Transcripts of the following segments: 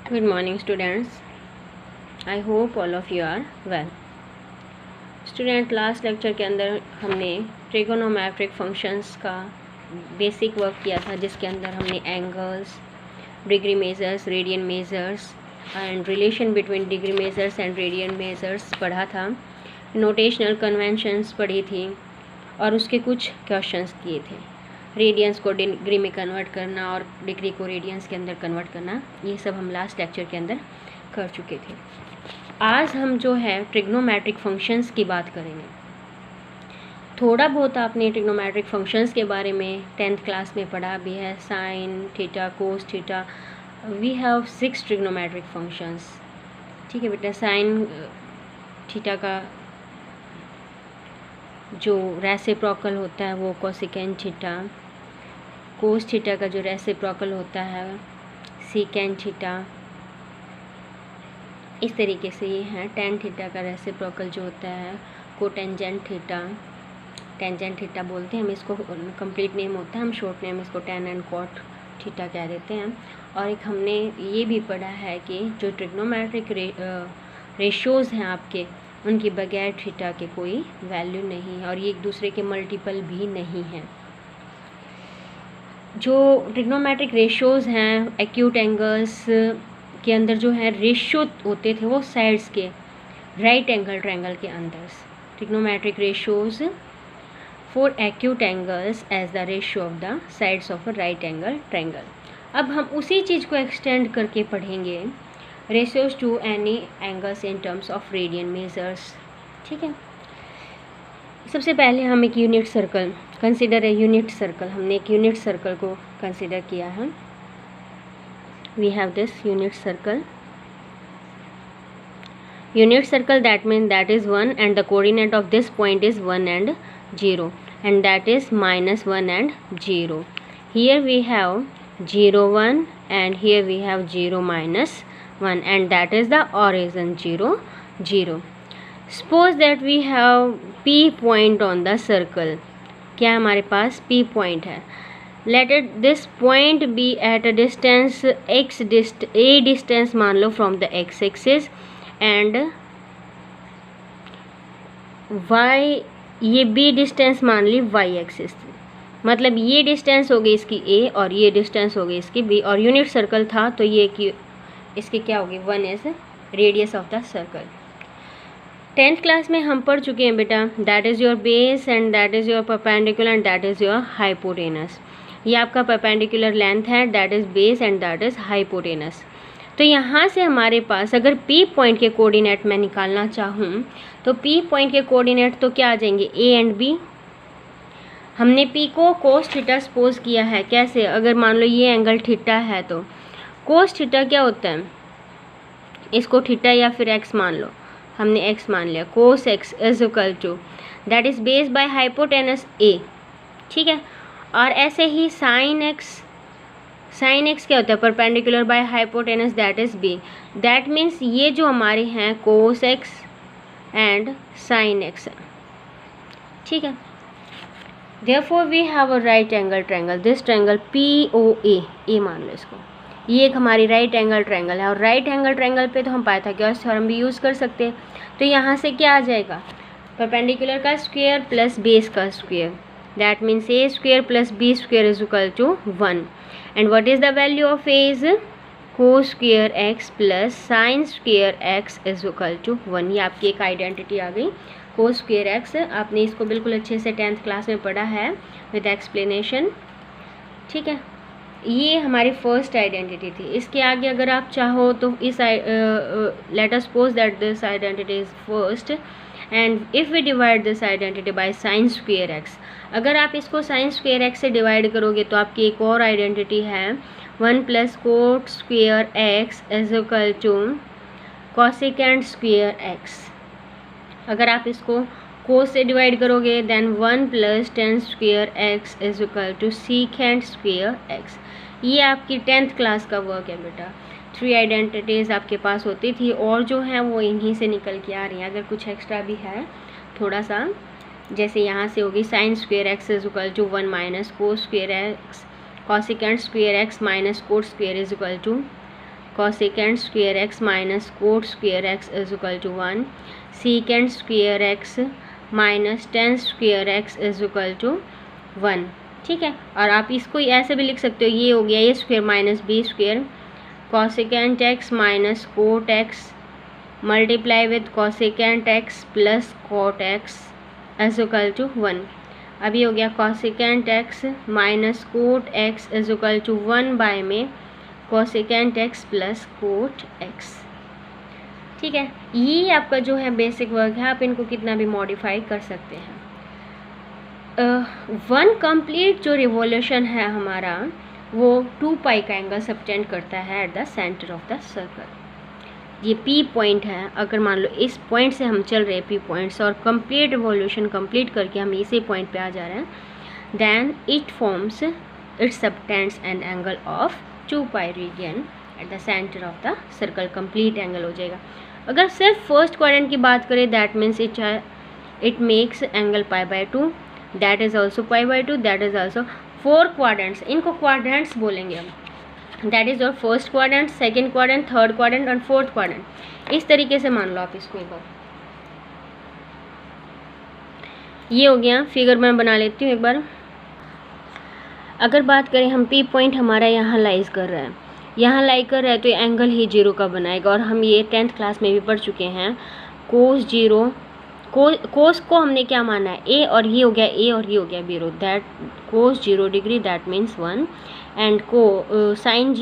Good morning students. I hope all of you are well. Student last lecture के अंदर हमने trigonometric functions का basic work किया था, जिसके अंदर हमने angles, degree measures, radian measures and relation between degree measures and radian measures पढ़ा था, नोटेशनल कन्वेंशंस पढ़ी थी और उसके कुछ क्वेश्चंस किए थे। रेडियंस को डिग्री में कन्वर्ट करना और डिग्री को रेडियंस के अंदर कन्वर्ट करना, ये सब हम लास्ट लेक्चर के अंदर कर चुके थे। आज हम जो है ट्रिग्नोमेट्रिक फंक्शंस की बात करेंगे। थोड़ा बहुत आपने ट्रिग्नोमेट्रिक फंक्शंस के बारे में 10th क्लास में पढ़ा भी है। Sine theta, cos theta, we have 6 trigonometric functions. ठीक है बेटा, साइन थीटा का जो रेसिप्रोकल होता है वो कोसेकेंट थीटा, कोस थीटा का जो रेसिप्रोकल होता है सीकेंट थीटा, इस तरीके से ये हैं। टेन थीटा का रेसिप्रोकल जो होता है कोटेंजेंट थीटा, टेंजेंट थीटा बोलते हैं हम इसको, कंप्लीट नेम होता है, हम शॉर्ट नेम इसको टेन एंड कॉट थीटा कह देते हैं। और एक हमने ये भी पढ़ा है कि जो ट्रिग्नोमेट्रिक रेशियोज़ हैं आपके, उनकी बगैर थीटा के कोई वैल्यू नहीं है और ये एक दूसरे के मल्टीपल भी नहीं हैं। जो ट्रिग्नोमेट्रिक रेशियोज़ हैं, एक्यूट एंगल्स के अंदर जो है रेशियो होते थे वो साइड्स के, राइट एंगल ट्रायंगल के अंदर। Trigonometric ratios for acute angles as the ratio of the sides of a right angle triangle. अब हम उसी चीज़ को एक्सटेंड करके पढ़ेंगे, ratios to any angles in terms of radian measures. ठीक है, सबसे पहले हम एक यूनिट सर्कल कंसिडर है। यूनिट सर्कल, हमने एक यूनिट सर्कल को कंसिडर किया है। We have this unit circle, unit circle, that means that is 1 and the coordinate of this point is 1 and 0 and that is -1 and 0. Here we have 0 1 and here we have 0 -1 and that is the origin 0 0. Suppose that we have P point on the circle. क्या हमारे पास P point है? Let it this point be at a distance x a distance मान लो from the x axis and y, ये b distance मान ली y axis. मतलब ये distance हो गई इसकी a और ये डिस्टेंस हो गई इसकी b, और यूनिट सर्कल था तो ये कि इसकी क्या होगी, 1 is radius of the circle. 10th class में हम पढ़ चुके हैं बेटा, that is your base and that is your perpendicular and that is your hypotenuse. ये आपका परपेंडिकुलर लेंथ है, that is base and that is hypotenuse. तो यहाँ से हमारे पास अगर P पॉइंट के कोऑर्डिनेट मैं निकालना चाहूँ तो P पॉइंट के कोऑर्डिनेट तो क्या आ जाएंगे, A एंड B। हमने P को कोस थीटा सपोज किया है। कैसे, अगर मान लो ये एंगल थीटा है तो कोस थीटा क्या होता है, इसको थीटा या फिर x मान लो, हमने x मान लिया। Cos x is equal to that is base by hypotenuse A। ठीक है, और ऐसे ही साइन x क्या होता है, perpendicular by hypotenuse that is b। That means ये जो हमारे हैं cos x and sine x है। ठीक है, therefore we have a right angle triangle, this triangle POA, A मान लो इसको, ये एक हमारी राइट एंगल ट्रायंगल है। और राइट एंगल ट्रायंगल पे तो हम पाइथागोरस थ्योरम भी यूज़ कर सकते हैं। तो यहाँ से क्या आ जाएगा, परपेंडिकुलर का स्क्वायर प्लस बेस का square, that means a square plus b square is equal to 1 and what is the value of a is cos square x plus sin square x is equal to 1। ये आपकी एक identity आ गई, cos square x। आपने इसको बिल्कुल अच्छे से 10th class में पढ़ा है विद एक्सप्लेनेशन। ठीक है, ये हमारी फर्स्ट आइडेंटिटी थी। इसके आगे अगर आप चाहो तो इस let us suppose that this identity is first and if we divide this identity by sine square x, अगर आप इसको साइन स्क्वेयर एक्स से डिवाइड करोगे तो आपकी एक और आइडेंटिटी है 1 plus cot square x is equal to cosecant square x. अगर आप इसको कोस से डिवाइड करोगे then 1 plus tan square x is equal to secant square x. ये आपकी 10th क्लास का वर्क है बेटा। 3 आइडेंटिटीज़ आपके पास होती थी और जो हैं वो इन्हीं से निकल के आ रही हैं। अगर कुछ एक्स्ट्रा भी है थोड़ा सा, जैसे यहाँ से होगी sine square x is equal to 1 minus cos square x, cosecant square x minus cot square is equal to cosecant square x minus cot square x is equal to 1, secant square x minus tan square x is equal to 1, ठीक है। और आप इसको ऐसे भी लिख सकते हो, ये हो गया a square minus b square, cosecant x minus cot x multiply with cosecant x plus cot x is equal to 1। अब ये हो गया cosecant x minus cot x is equal to 1 by में cosecant x plus cot x, ठीक है। ये आपका जो है बेसिक वर्क है, आप इनको कितना भी मॉडिफाई कर सकते हैं। वन कंप्लीट जो रिवॉल्यूशन है हमारा वो 2 पाई का एंगल सबटेंड करता है eight the centre of the circle. ये पी पॉइंट है, अगर मान लो इस पॉइंट से हम चल रहे हैं पी पॉइंट से और कंप्लीट रिवॉल्यूशन कंप्लीट करके हम इसी पॉइंट पे आ जा रहे हैं, then it forms it subtends an angle of 2 pi radian at the centre of the circle, complete angle हो जाएगा। अगर सिर्फ फर्स्ट क्वाड्रेंट की बात करें that means it makes angle pi by 2, that is also pi by 2, that is also 4 quadrants, इनको quadrants बोलेंगे हम, that is your first quadrant, second quadrant, third quadrant और फोर्थ क्वाड्रेंट। इस तरीके से मान लो आप इसको एक बार। ये हो गया, फिगर मैं बना लेती हूँ एक बार। अगर बात करें हम पी पॉइंट हमारा यहाँ लाइज कर रहा है, यहाँ लाई कर रहा है तो ये एंगल ही 0 का बनाएगा। और हम ये 10th क्लास में भी पढ़ चुके हैं, कोस 0 कोस को हमने क्या माना है ए, और ये हो गया ए और ये हो गया b, that cos 0 degree that means 1 and को sine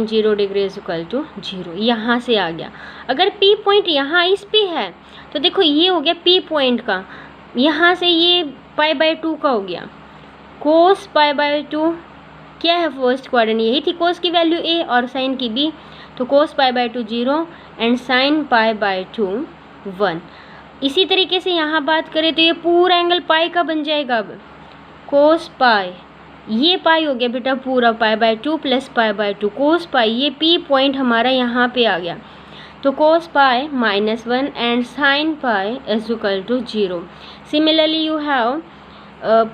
0 degree is equal to 0। यहाँ से आ गया। अगर पी पॉइंट यहाँ इस पे है तो देखो ये हो गया पी पॉइंट का, यहाँ से ये पाई बाय 2 का हो गया, कोस पाई बाय 2 क्या है फर्स्ट क्वाड्रेंट, यही थी कोस की वैल्यू ए और साइन की बी, तो cos pi by 2 0 and sine pi by 2 1। इसी तरीके से यहाँ बात करें तो ये पूरा एंगल पाई का बन जाएगा। अब कोस पाई, ये पाई हो गया बेटा पूरा pi by 2 plus pi by 2, cos pi, ये पी पॉइंट हमारा यहाँ पे आ गया, तो cos pi -1 and sine pi is equal to 0। Similarly you have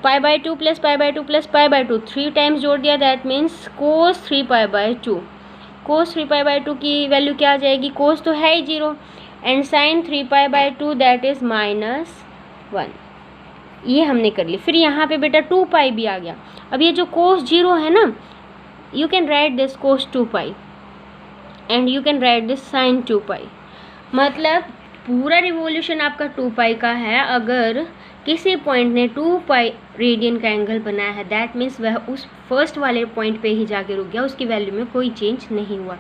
pi by 2 plus pi by 2 plus pi by 2, 3 times जोड़ दिया, that means cos 3 pi by 2। Cos 3 pi by 2 की वैल्यू क्या आ जाएगी, कोस तो है ही 0 and sine 3 pi by 2 that is -1। ये हमने कर ली। फिर यहाँ पे बेटा 2 पाई भी आ गया। अब ये जो कोस 0 है ना, you can write this cos 2 pi and you can write this sine 2 pi. मतलब पूरा रिवॉल्यूशन आपका 2 पाई का है। अगर किसी पॉइंट ने 2 पाई रेडियन का एंगल बनाया है दैट मीन्स वह उस फर्स्ट वाले पॉइंट पे ही जाके रुक गया, उसकी वैल्यू में कोई चेंज नहीं हुआ।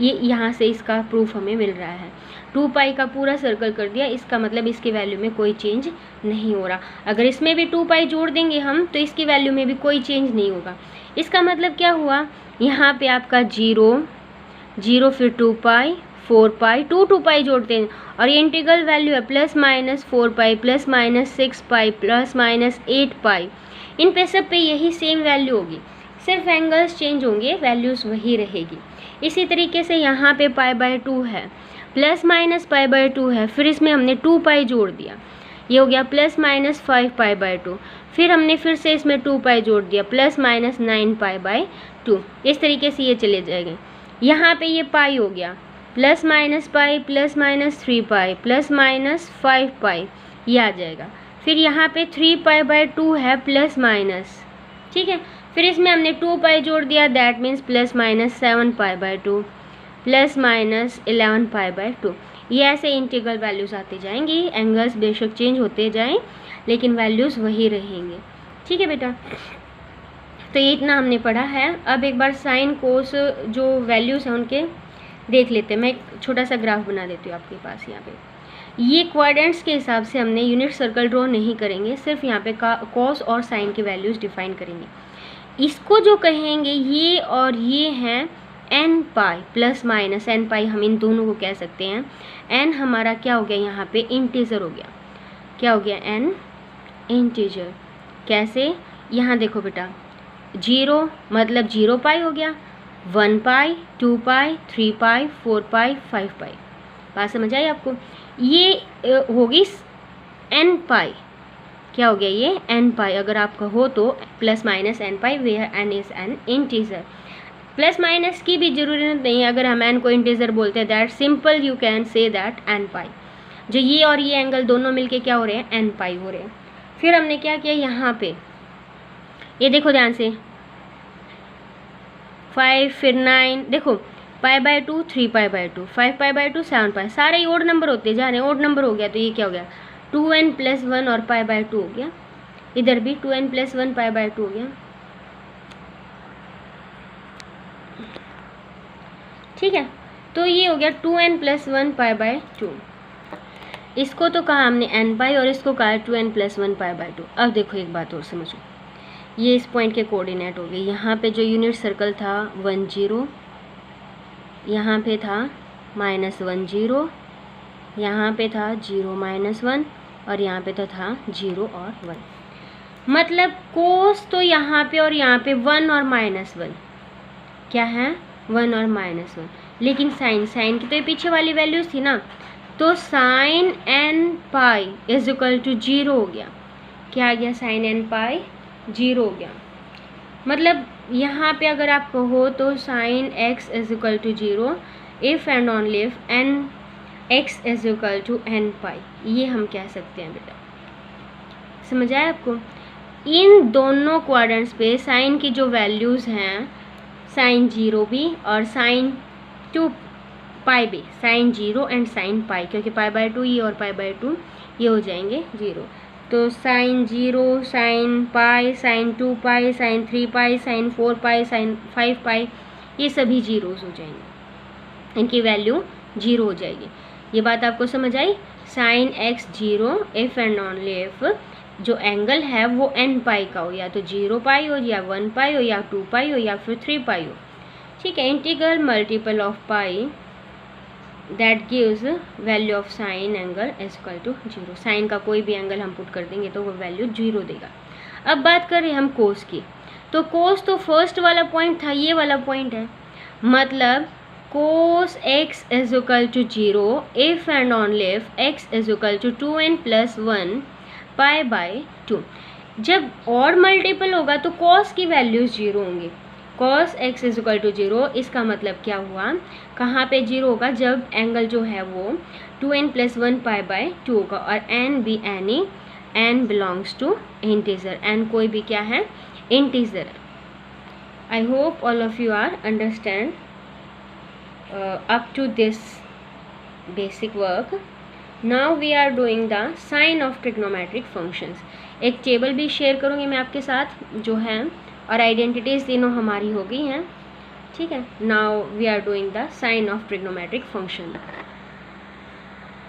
ये यहाँ से इसका प्रूफ हमें मिल रहा है। 2 पाई का पूरा सर्कल कर दिया, इसका मतलब इसकी वैल्यू में कोई चेंज नहीं हो रहा। अगर इसमें भी 2 पाई जोड़ देंगे हम तो इसकी वैल्यू में भी कोई चेंज नहीं होगा। इसका मतलब क्या हुआ, यहाँ पे आपका 0 फिर 2 पाई 4 पाई 2 पाई जोड़ते हैं और ये इंटीग्रल वैल्यू है +-4 पाई +-6 पाई +-8 पाई। इन पे सब पे यही सेम वैल्यू होगी, सिर्फ एंगल्स चेंज होंगे, वैल्यूज़ वही रहेगी। इसी तरीके से यहाँ पे पाई बाय 2 है, +- पाई बाय 2 है, फिर इसमें हमने 2 पाई जोड़ दिया, ये हो गया +-5 पाई बाय 2। फिर हमने फिर से इसमें 2 पाई जोड़ दिया, +-9 पाई बाय 2। इस तरीके से ये चले जाएंगे। यहाँ पे ये पाई हो गया, +- पाई +-3 पाई +-5 पाई, ये आ जाएगा। फिर यहाँ पे 3 पाई बाय 2 है +-, ठीक है। फिर इसमें हमने 2 पाई जोड़ दिया, that means +-7 pi by 2 +-11 pi by 2। ये ऐसे इंटीग्रल वैल्यूज़ आते जाएंगी, एंगल्स बेशक चेंज होते जाएं लेकिन वैल्यूज़ वही रहेंगे, ठीक है बेटा। तो ये इतना हमने पढ़ा है। अब एक बार साइन कोस जो वैल्यूज़ हैं उनके देख लेते हैं। मैं एक छोटा सा ग्राफ बना देती हूँ आपके पास। यहाँ पे ये क्वाड्रेंट्स के हिसाब से हमने यूनिट सर्कल ड्रॉ नहीं करेंगे, सिर्फ यहाँ पे कॉस और साइन के वैल्यूज़ डिफाइन करेंगे। इसको जो कहेंगे ये और ये हैं n पाई +- n पाई, हम इन दोनों को कह सकते हैं। n हमारा क्या हो गया, यहाँ पे इंटीजर हो गया। क्या हो गया, n इंटीजर। कैसे, यहाँ देखो बेटा 0 मतलब 0 पाई हो गया, 1 पाई 2 पाई 3 पाई 4 पाई 5 पाई। बात समझ आई आपको। ये होगी n पाई, क्या हो गया ये n पाई। अगर आपका हो तो +- n pi where n is an integer. Plus minus की भी जरूरत नहीं है, अगर हम एन को इंटीजर बोलते हैं that simple you can say that n pi. जो ये और ये एंगल दोनों मिलके क्या हो रहे हैं, एन पाई हो रहे हैं। फिर हमने क्या किया यहाँ पे, ये देखो ध्यान से, 5 फिर 9, देखो पाई by 2 3 pi by 2 5 pi by 2 7 पाई, सारे ही ओड नंबर होते जा रहे हैं, ओड नंबर हो गया तो ये क्या हो गया 2n+1 और पाई बाय 2 हो गया। इधर भी 2n+1 पाई बाय 2 हो गया। ठीक है, तो ये हो गया 2n+1 पाई बाय 2। इसको तो कहा हमने n पाई और इसको कहा 2n+1 पाई बाय 2। अब देखो एक बात और समझो, ये इस पॉइंट के कोऑर्डिनेट हो गए। यहाँ पे जो यूनिट सर्कल था 1 0, यहाँ पे था -1 0, यहाँ पे था 0 -1 और यहाँ पे तो था 0 और 1। मतलब कोस तो यहाँ पे और यहाँ पे 1 और -1 क्या है, 1 और -1, लेकिन साइन की तो ये पीछे वाली वैल्यूज थी ना, तो sine n pi is equal to 0 हो गया। क्या आ गया, साइन n पाई 0 हो गया। मतलब यहाँ पे अगर आप कहो तो sine x is equal to 0 if and only if n x is equal to n pi, ये हम कह सकते हैं बेटा। समझ आया आपको? इन दोनों क्वाड्रेंट्स पे साइन की जो वैल्यूज़ हैं, साइन 0 भी और साइन 2 पाई भी, साइन 0 एंड साइन पाई, क्योंकि पाई बाय 2 ये और पाई बाय 2 ये हो जाएंगे 0। तो साइन 0, साइन पाई, साइन 2 पाई, साइन 3 पाई, साइन 4 पाई, साइन 5 पाई, ये सभी जीरोस हो जाएंगे, इनकी वैल्यू 0 हो जाएगी। ये बात आपको समझ आई? Sine x 0 if and only if जो एंगल है वो n पाई का हो, या तो 0 पाई हो या 1 पाई हो या 2 पाई हो या फिर 3 पाई हो। ठीक है, integral multiple of pi that gives value of sine angle is equal to 0। Sine का कोई भी एंगल हम पुट कर देंगे तो वो वैल्यू 0 देगा। अब बात करें हम कोस की, तो कोस तो फर्स्ट वाला पॉइंट था, ये वाला पॉइंट है। मतलब cos x is equal to 0 if and only if x is equal to 2n+1 pi by 2। जब और मल्टीपल होगा तो कॉस की वैल्यूज 0 होंगी। Cos x is equal to 0, इसका मतलब क्या हुआ, कहाँ पे 0 होगा, जब एंगल जो है वो 2n+1 पाई बाय 2 होगा और n भी any, n belongs to integer, n कोई भी क्या है, integer. I hope all of you are understand up to this basic work. Now we are doing the sine of trigonometric functions. एक table भी share करूँगी मैं आपके साथ जो है, और आइडेंटिटीज़ तीनों हमारी हो गई हैं। ठीक है, now we are doing the sine of trigonometric function.